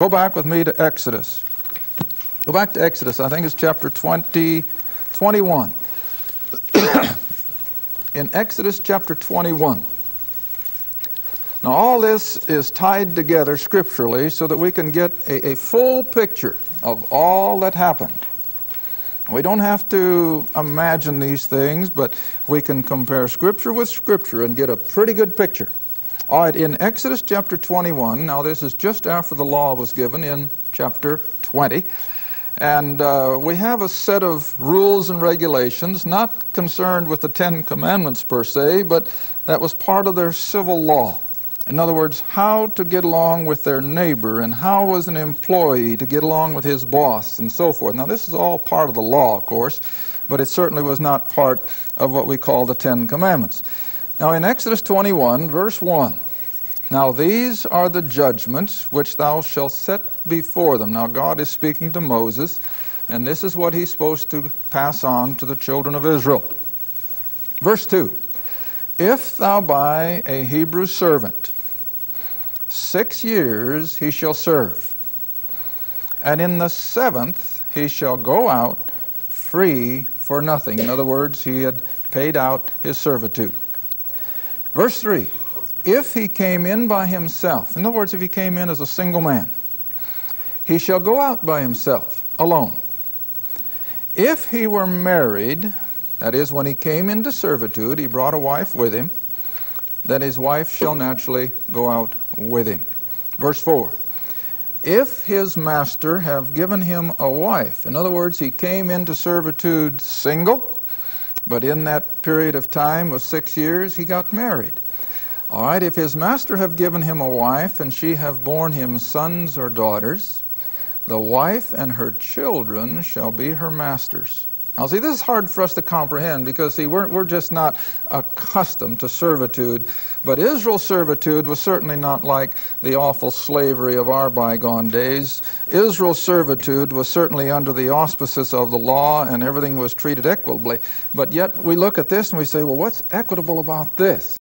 Go back with me to Exodus. Go back to Exodus. I think it's chapter 21. In Exodus chapter 21. Now all this is tied together scripturally so that we can get a full picture of all that happened. We don't have to imagine these things, but we can compare Scripture with Scripture and get a pretty good picture. All right, in Exodus chapter 21, now this is just after the law was given in chapter 20, and we have a set of rules and regulations, not concerned with the Ten Commandments per se, but that was part of their civil law. In other words, how to get along with their neighbor and how was an employee to get along with his boss and so forth. Now this is all part of the law, of course, but it certainly was not part of what we call the Ten Commandments. Now in Exodus 21, verse 1, now these are the judgments which thou shalt set before them. Now God is speaking to Moses, and this is what he's supposed to pass on to the children of Israel. Verse 2, if thou buy a Hebrew servant, 6 years he shall serve, and in the 7th he shall go out free for nothing. In other words, he had paid out his servitude. Verse 3, if he came in by himself, in other words, if he came in as a single man, he shall go out by himself, alone. If he were married, that is, when he came into servitude, he brought a wife with him, then his wife shall naturally go out with him. Verse 4, if his master have given him a wife, in other words, he came into servitude single, but in that period of time of 6 years, he got married. All right, if his master have given him a wife, and she have borne him sons or daughters, the wife and her children shall be her master's. Now see, this is hard for us to comprehend because, see, we're just not accustomed to servitude. But Israel's servitude was certainly not like the awful slavery of our bygone days. Israel's servitude was certainly under the auspices of the law, and everything was treated equitably. But yet we look at this and we say, well, what's equitable about this?